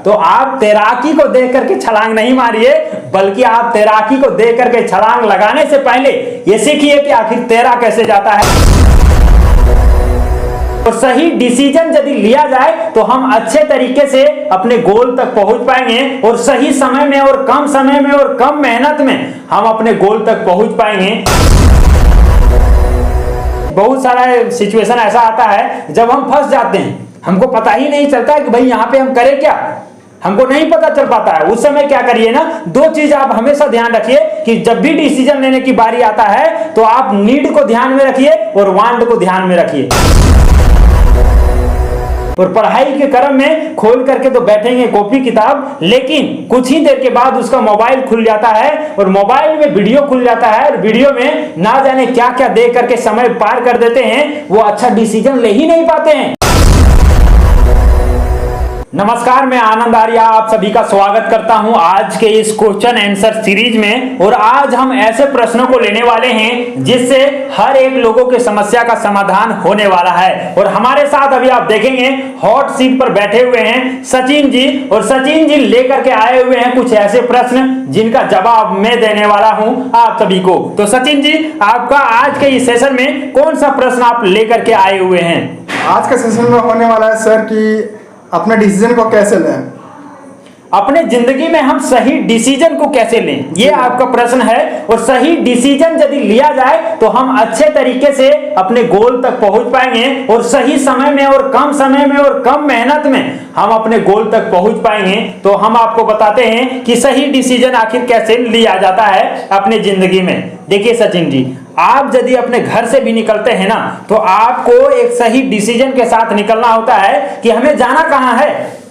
तो आप तैराकी को देख करके छलांग नहीं मारिए, बल्कि आप तैराकी को देख करके छलांग लगाने से पहले ये सीखिए कि आखिर तैरा कैसे जाता है। और सही डिसीजन यदि लिया जाए तो हम अच्छे तरीके से अपने गोल तक पहुंच पाएंगे, और सही समय में और कम समय में और कम मेहनत में हम अपने गोल तक पहुंच पाएंगे। बहुत सारा सिचुएशन ऐसा आता है जब हम फंस जाते हैं, हमको पता ही नहीं चलता कि भाई यहाँ पे हम करें क्या, हमको नहीं पता चल पाता है। उस समय क्या करिए ना, दो चीज आप हमेशा ध्यान रखिए कि जब भी डिसीजन लेने की बारी आता है तो आप नीड को ध्यान में रखिए और वांट को ध्यान में रखिए। और पढ़ाई के क्रम में खोल करके तो बैठेंगे कॉपी किताब, लेकिन कुछ ही देर के बाद उसका मोबाइल खुल जाता है और मोबाइल में वीडियो खुल जाता है, और वीडियो में ना जाने क्या क्या देख करके समय पार कर देते हैं, वो अच्छा डिसीजन ले ही नहीं पाते हैं। नमस्कार, मैं आनंद आर्या आप सभी का स्वागत करता हूं आज के इस क्वेश्चन आंसर सीरीज में। और आज हम ऐसे प्रश्नों को लेने वाले हैं जिससे हर एक लोगों की समस्या का समाधान होने वाला है। और हमारे साथ अभी आप देखेंगे हॉट सीट पर बैठे हुए हैं सचिन जी, और सचिन जी लेकर के आए हुए हैं कुछ ऐसे प्रश्न जिनका जवाब मैं देने वाला हूं आप सभी को। तो सचिन जी, आपका आज के इस सेशन में कौन सा प्रश्न आप लेकर के आए हुए हैं? आज के सेशन में होने वाला है सर कि अपने डिसीजन को कैसे लें, अपने जिंदगी में हम सही डिसीजन को कैसे लें, ये आपका प्रश्न है। और सही डिसीजन यदि लिया जाए तो हम अच्छे तरीके से अपने गोल तक पहुंच पाएंगे, और सही समय में और कम समय में और कम मेहनत में हम अपने गोल तक पहुंच पाएंगे। तो हम आपको बताते हैं कि सही डिसीजन आखिर कैसे लिया जाता है अपने जिंदगी में। देखिए सचिन जी, आप यदि अपने घर से भी निकलते हैं ना, तो आपको एक सही डिसीजन के साथ निकलना होता है कि हमें जाना कहाँ है।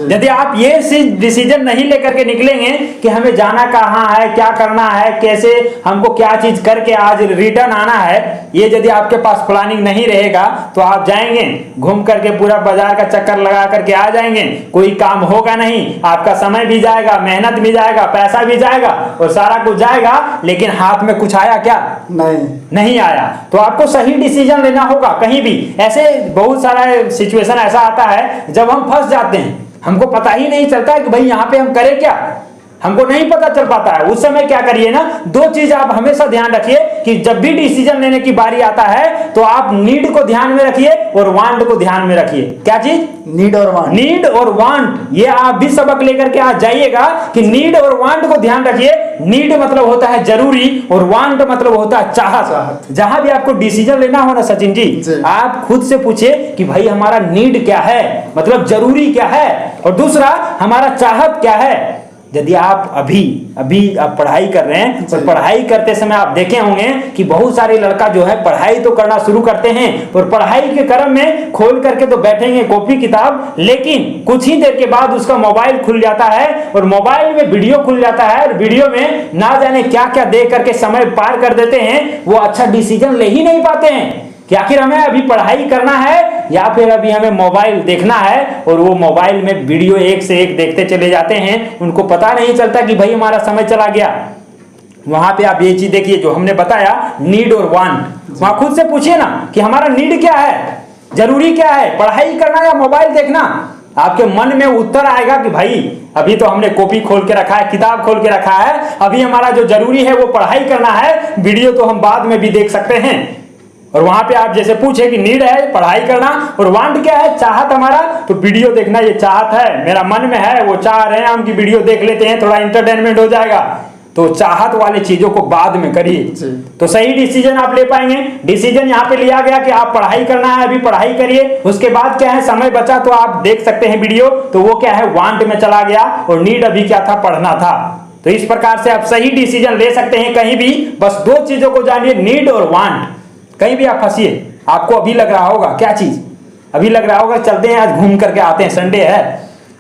यदि आप ये डिसीजन नहीं लेकर के निकलेंगे कि हमें जाना कहाँ है, क्या करना है, कैसे हमको क्या चीज करके आज रिटर्न आना है, ये यदि आपके पास प्लानिंग नहीं रहेगा तो आप जाएंगे घूम करके पूरा बाजार का चक्कर लगा करके आ जाएंगे, कोई काम होगा नहीं, आपका समय भी जाएगा, मेहनत भी जाएगा, पैसा भी जाएगा और सारा कुछ जाएगा, लेकिन हाथ में कुछ आया क्या? नहीं आया। तो आपको सही डिसीजन लेना होगा। कहीं भी ऐसे बहुत सारा सिचुएशन ऐसा आता है जब हम फंस जाते हैं, हमको पता ही नहीं चलता कि भाई यहाँ पे हम करें क्या, हमको नहीं पता चल पाता है। उस समय क्या करिए ना, दो चीज आप हमेशा ध्यान रखिए कि जब भी डिसीजन लेने की बारी आता है तो आप नीड को ध्यान में रखिए और वांट को ध्यान में रखिए। क्या चीज? नीड और वांट। नीड और वांट, ये आप भी सबक लेकर के आज जाइएगा कि नीड और वांट को ध्यान रखिए। नीड मतलब होता है जरूरी और वांट मतलब होता है चाहत। जहां भी आपको डिसीजन लेना हो ना सचिन जी, आप खुद से पूछिए कि भाई हमारा नीड क्या है, मतलब जरूरी क्या है, और दूसरा हमारा चाहत क्या है। यदि आप अभी आप पढ़ाई कर रहे हैं, तो पढ़ाई करते समय आप देखे होंगे कि बहुत सारे लड़का जो है पढ़ाई तो करना शुरू करते हैं, और पढ़ाई के क्रम में खोल करके तो बैठेंगे कॉपी किताब, लेकिन कुछ ही देर के बाद उसका मोबाइल खुल जाता है और मोबाइल में वीडियो खुल जाता है, और वीडियो में ना जाने क्या क्या देख करके समय पार कर देते हैं, वो अच्छा डिसीजन ले ही नहीं पाते हैं कि आखिर हमें अभी पढ़ाई करना है या फिर अभी हमें मोबाइल देखना है, और वो मोबाइल में वीडियो एक से एक देखते चले जाते हैं। उनको पता नहीं चलता कि भाई हमारा समय चला गया। वहां पे आप ये चीज देखिए जो हमने बताया, नीड और वांट। वहां खुद से पूछिए ना कि हमारा नीड क्या है, जरूरी क्या है, पढ़ाई करना या मोबाइल देखना। आपके मन में उत्तर आएगा कि भाई अभी तो हमने कॉपी खोल के रखा है, किताब खोल के रखा है, अभी हमारा जो जरूरी है वो पढ़ाई करना है, वीडियो तो हम बाद में भी देख सकते हैं। और वहां पे आप जैसे पूछे कि नीड है पढ़ाई करना, और वांट क्या है, चाहत हमारा, तो वीडियो देखना ये चाहत है, मेरा मन में है, वो चाह रहे हैं हम कि वीडियो देख लेते हैं, थोड़ा इंटरटेनमेंट हो जाएगा। तो चाहत वाले चीजों को बाद में करिए तो सही डिसीजन आप ले पाएंगे। डिसीजन यहाँ पे लिया गया कि आप पढ़ाई करना है, अभी पढ़ाई करिए। उसके बाद क्या है, समय बचा तो आप देख सकते हैं वीडियो, तो वो क्या है, वांट में चला गया, और नीड अभी क्या था, पढ़ना था। तो इस प्रकार से आप सही डिसीजन ले सकते हैं कहीं भी। बस दो चीजों को जानिए, नीड और वांट। कहीं भी आप फंसिए, आपको अभी लग रहा होगा क्या चीज, अभी लग रहा होगा चलते हैं आज घूम करके आते हैं,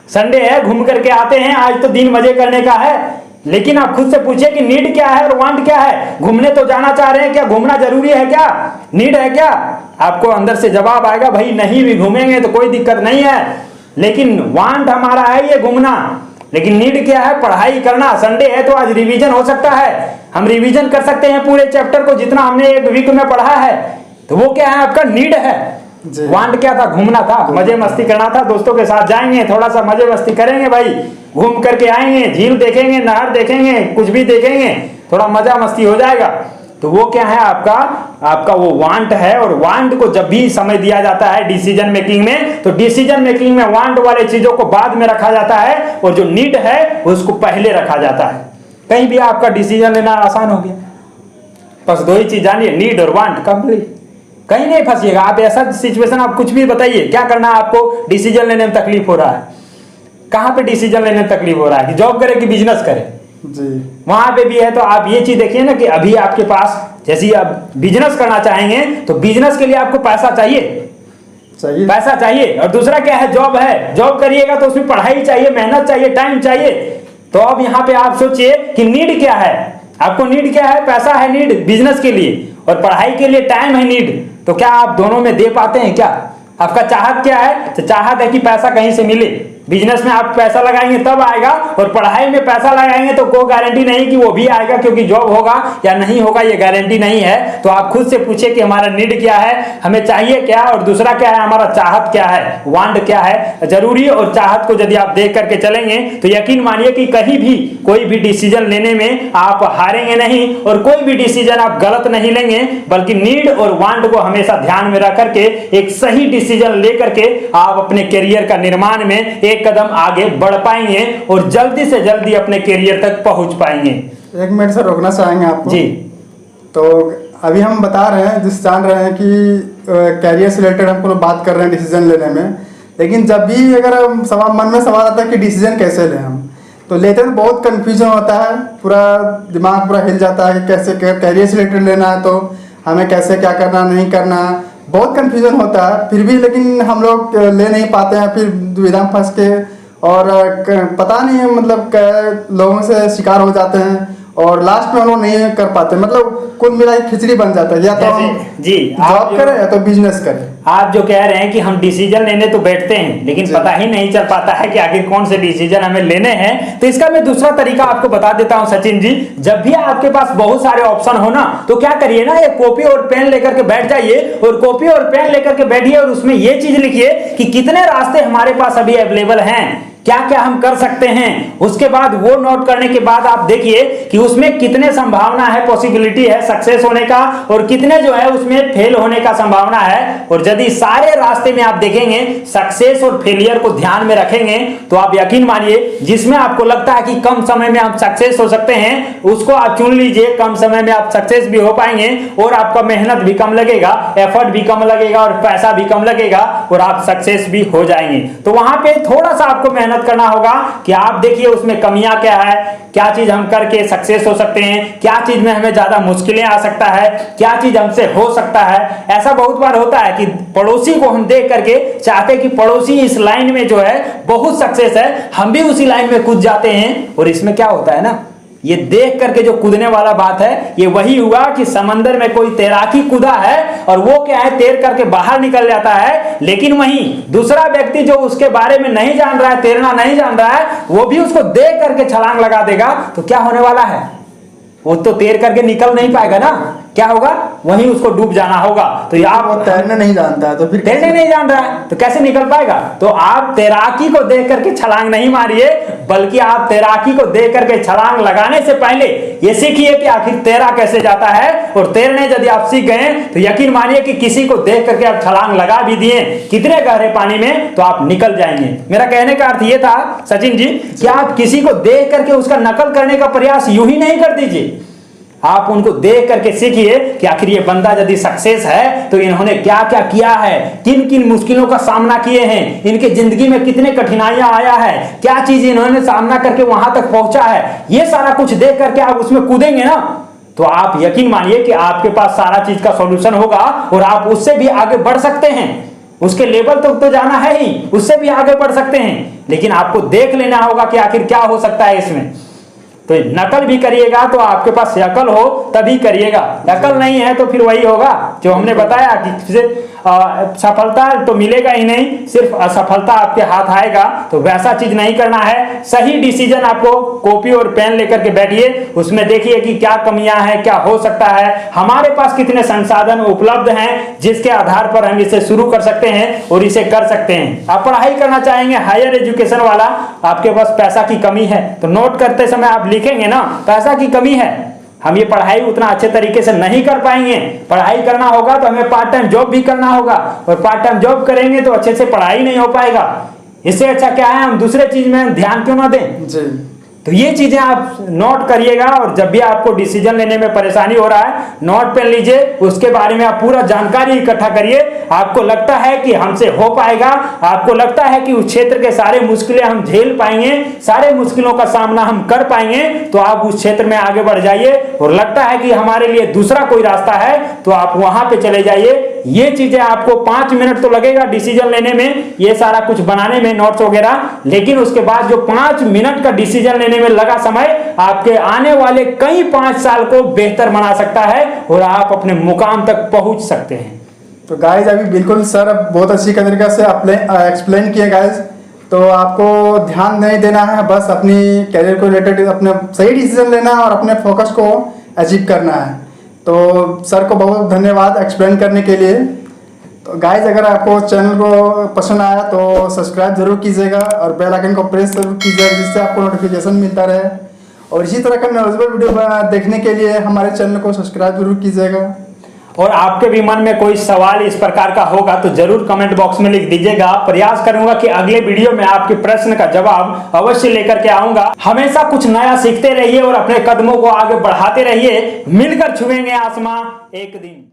संडे है घूम करके आते हैं, आज तो दिन मजे करने का है। लेकिन आप खुद से पूछिए कि नीड क्या है और वांट क्या है। घूमने तो जाना चाह रहे हैं, क्या घूमना जरूरी है, क्या नीड है क्या? आपको अंदर से जवाब आएगा भाई नहीं भी घूमेंगे तो कोई दिक्कत नहीं है, लेकिन वांट हमारा है ये घूमना। लेकिन नीड क्या है, पढ़ाई करना। संडे है तो आज रिवीजन हो सकता है, हम रिवीजन कर सकते हैं पूरे चैप्टर को जितना हमने एक वीक में पढ़ा है, तो वो क्या है, आपका नीड है। जी। वांट क्या था? घूमना था, मजे मस्ती करना था, दोस्तों के साथ जाएंगे, थोड़ा सा मजे मस्ती करेंगे भाई, घूम करके आएंगे, झील देखेंगे, नहर देखेंगे, कुछ भी देखेंगे, थोड़ा मजा मस्ती हो जाएगा। तो वो क्या है आपका वो वांट है। और वांट को जब भी समय दिया जाता है डिसीजन मेकिंग में, तो डिसीजन मेकिंग में वांट वाले चीजों को बाद में रखा जाता है और जो नीड है उसको पहले रखा जाता है। कहीं भी आपका डिसीजन लेना आसान हो गया। बस दो ही चीज जानिए, नीड और वांट, कंप्लीट। कहीं नहीं फंसिएगा आप। ऐसा सिचुएशन आप कुछ भी बताइए, क्या करना है आपको? डिसीजन लेने में तकलीफ हो रहा है, कहां पे डिसीजन लेने में तकलीफ हो रहा है कि जॉब करे कि बिजनेस करे? जी। वहां पे भी है। तो आप ये चीज देखिए ना कि अभी आपके पास जैसे आप बिजनेस करना चाहेंगे तो बिजनेस के लिए आपको पैसा चाहिए, पैसा चाहिए। और दूसरा क्या है? जॉब है। जॉब करिएगा तो उसमें पढ़ाई चाहिए, मेहनत चाहिए, टाइम चाहिए। तो अब यहाँ पे आप सोचिए कि नीड क्या है आपको? नीड क्या है? पैसा है नीड बिजनेस के लिए, और पढ़ाई के लिए टाइम है नीड। तो क्या आप दोनों में दे पाते हैं क्या? आपका चाहत क्या है? तो चाहत है कि पैसा कहीं से मिले। बिजनेस में आप पैसा लगाएंगे तब आएगा, और पढ़ाई में पैसा लगाएंगे तो कोई गारंटी नहीं कि वो भी आएगा, क्योंकि जॉब होगा या नहीं होगा ये गारंटी नहीं है। तो आप खुद से पूछे कि हमारा नीड क्या है, हमें चाहिए क्या, और दूसरा क्या है हमारा चाहत क्या है, वांट क्या है। जरूरी और चाहत को यदि आप देख करके चलेंगे तो यकीन मानिए कि कहीं भी कोई भी डिसीजन लेने में आप हारेंगे नहीं, और कोई भी डिसीजन आप गलत नहीं लेंगे, बल्कि नीड और वांट को हमेशा ध्यान में रख करके एक सही डिसीजन लेकर के आप अपने करियर का निर्माण में एक कदम आगे बढ़ पाएंगे और जल्दी से जल्दी अपने करियर तक पहुंच पाएंगे। एक मिनट से रोकना चाहेंगे आपको जी। तो अभी हम बता रहे हैं, जिस जान रहे हैं कि कैरियर से रिलेटेड हम लोग बात कर रहे हैं डिसीजन लेने में, लेकिन जब भी अगर हम सवाल मन में सवाल आता है कि डिसीजन कैसे लें हम, तो लेते हैं तो बहुत कंफ्यूजन होता है, पूरा दिमाग पूरा हिल जाता है कि कैसे कैरियर से रिलेटेड लेना है तो हमें कैसे क्या करना नहीं करना, बहुत कंफ्यूजन होता है। फिर भी लेकिन हम लोग ले नहीं पाते हैं, फिर दुविधा में फंस के, और पता नहीं मतलब लोगों से शिकार हो जाते हैं और लास्ट में हम लोग नहीं कर पाते। मतलब कुल मिला के खिचड़ी बन जाता है, या तो हम जी जॉब करें या तो बिजनेस करें। आप जो कह रहे हैं कि हम डिसीजन लेने तो बैठते हैं, लेकिन पता ही नहीं चल पाता है कि आखिर कौन से डिसीजन हमें लेने हैं। तो इसका मैं दूसरा तरीका आपको बता देता हूं सचिन जी। जब भी आपके पास बहुत सारे ऑप्शन हो ना, तो क्या करिए ना, एक कॉपी और पेन लेकर के बैठ जाइए, और कॉपी और पेन लेकर के बैठिए और उसमें यह चीज लिखिए कि कितने रास्ते हमारे पास अभी अवेलेबल हैं, क्या क्या हम कर सकते हैं। उसके बाद वो नोट करने के बाद आप देखिए कि उसमें कितने संभावना है, पॉसिबिलिटी है सक्सेस होने का, और कितने जो है उसमें फेल होने का संभावना है। और यदि सारे रास्ते में आप देखेंगे, सक्सेस और फेलियर को ध्यान में रखेंगे, तो आप यकीन मानिए जिसमें आपको लगता है कि कम समय में आप सक्सेस हो सकते हैं, उसको आप चुन लीजिए। कम समय में आप सक्सेस भी हो पाएंगे, और आपका मेहनत भी कम लगेगा, एफर्ट भी कम लगेगा, और पैसा भी कम लगेगा, और आप सक्सेस भी हो जाएंगे। तो वहां पे थोड़ा सा आपको मेहनत करना होगा कि आप देखिए उसमें कमियां क्या है, क्या चीज हम करके सक्सेस हो सकते हैं, क्या चीज में हमें ज्यादा मुश्किलें आ सकता है, क्या चीज हमसे हो सकता है। ऐसा बहुत बार होता है कि पड़ोसी को हम देख करके चाहते हैं कि पड़ोसी इस लाइन में जो है बहुत सक्सेस है, हम भी उसी लाइन में कूद जाते हैं। और इसमें क्या होता है ना, ये देख करके जो कूदने वाला बात है, ये वही हुआ कि समंदर में कोई तैराकी कूदा है और वो क्या है, तैर करके बाहर निकल जाता है, लेकिन वहीं दूसरा व्यक्ति जो उसके बारे में नहीं जान रहा है, तैरना नहीं जान रहा है, वो भी उसको देख करके छलांग लगा देगा। तो क्या होने वाला है, वो तो तैर करके निकल नहीं पाएगा ना, क्या होगा, वहीं उसको डूब जाना होगा। तो आप तैरना नहीं जानता है तो फिर तैरने नहीं जान रहा है तो कैसे निकल पाएगा। तो आप तैराकी को देख करके छलांग नहीं मारिए, बल्कि आप तैराकी को देख करके छलांग लगाने से पहले ये सीखिए कि आखिर तैरा कैसे जाता है। और तैरने यदि आप सीख गए तो यकीन मानिए कि किसी को देख करके आप छलांग लगा भी दिए कितने गहरे पानी में, तो आप निकल जाएंगे। मेरा कहने का अर्थ ये था सचिन जी कि आप किसी को देख करके उसका नकल करने का प्रयास यूं ही नहीं कर दीजिए, आप उनको देख करके सीखिए कि आखिर ये बंदा यदि सक्सेस है तो इन्होंने क्या क्या किया है, किन किन मुश्किलों का सामना किए हैं, इनके जिंदगी में कितने कठिनाइयां आया है, क्या चीज इन्होंने सामना करके वहां तक पहुंचा है। ये सारा कुछ देख करके आप उसमें कूदेंगे ना, तो आप यकीन मानिए कि आपके पास सारा चीज का सॉल्यूशन होगा और आप उससे भी आगे बढ़ सकते हैं। उसके लेवल तो जाना है ही, उससे भी आगे बढ़ सकते हैं, लेकिन आपको देख लेना होगा कि आखिर क्या हो सकता है इसमें। तो नकल भी करिएगा तो आपके पास अकल हो तभी करिएगा, अकल नहीं है तो फिर वही होगा जो हमने बताया कि सफलता तो मिलेगा ही नहीं, सिर्फ असफलता आपके हाथ आएगा। तो वैसा चीज नहीं करना है, सही डिसीजन आपको कॉपी और पेन लेकर के बैठिए, उसमें देखिए कि क्या कमियां हैं, क्या हो सकता है, हमारे पास कितने संसाधन उपलब्ध हैं जिसके आधार पर हम इसे शुरू कर सकते हैं और इसे कर सकते हैं। आप पढ़ाई करना चाहेंगे हायर एजुकेशन वाला, आपके पास पैसा की कमी है तो नोट करते समय आप लिखेंगे ना पैसा की कमी है, हम ये पढ़ाई उतना अच्छे तरीके से नहीं कर पाएंगे, पढ़ाई करना होगा तो हमें पार्ट टाइम जॉब भी करना होगा और पार्ट टाइम जॉब करेंगे तो अच्छे से पढ़ाई नहीं हो पाएगा। इससे अच्छा क्या है हम दूसरे चीज में ध्यान क्यों ना दें। जी। तो ये चीजें आप नोट करिएगा और जब भी आपको डिसीजन लेने में परेशानी हो रहा है नोट पेन लीजिए, उसके बारे में आप पूरा जानकारी इकट्ठा करिए। आपको लगता है कि हमसे हो पाएगा, आपको लगता है कि उस क्षेत्र के सारे मुश्किलें हम झेल पाएंगे, सारे मुश्किलों का सामना हम कर पाएंगे, तो आप उस क्षेत्र में आगे बढ़ जाइए। और लगता है कि हमारे लिए दूसरा कोई रास्ता है तो आप वहां पे चले जाइए। ये चीजें आपको 5 मिनट तो लगेगा डिसीजन लेने में, ये सारा कुछ बनाने में नोट्स वगैरह, लेकिन उसके बाद जो 5 मिनट का डिसीजन लेने में लगा समय आपके आने वाले कई 5 साल को बेहतर बना सकता है और आप अपने मुकाम तक पहुंच सकते हैं। तो गाइज अभी बिल्कुल सर बहुत अच्छी तरीके से एक्सप्लेन किए गाइज। तो आपको ध्यान नहीं देना है, बस अपनी कैरियर को रिलेटेड अपने सही डिसीजन लेना है और अपने फोकस को अचीव करना है। तो सर को बहुत धन्यवाद एक्सप्लेन करने के लिए। तो गाइज अगर आपको चैनल को पसंद आया तो सब्सक्राइब जरूर कीजिएगा और बेल आइकन को प्रेस जरूर कीजिएगा जिससे आपको नोटिफिकेशन मिलता रहे। और इसी तरह का नॉलेजेबल वीडियो देखने के लिए हमारे चैनल को सब्सक्राइब जरूर कीजिएगा। और आपके भी मन में कोई सवाल इस प्रकार का होगा तो जरूर कमेंट बॉक्स में लिख दीजिएगा। प्रयास करूंगा कि अगले वीडियो में आपके प्रश्न का जवाब अवश्य लेकर के आऊंगा। हमेशा कुछ नया सीखते रहिए और अपने कदमों को आगे बढ़ाते रहिए। मिलकर छुएंगे आसमां एक दिन।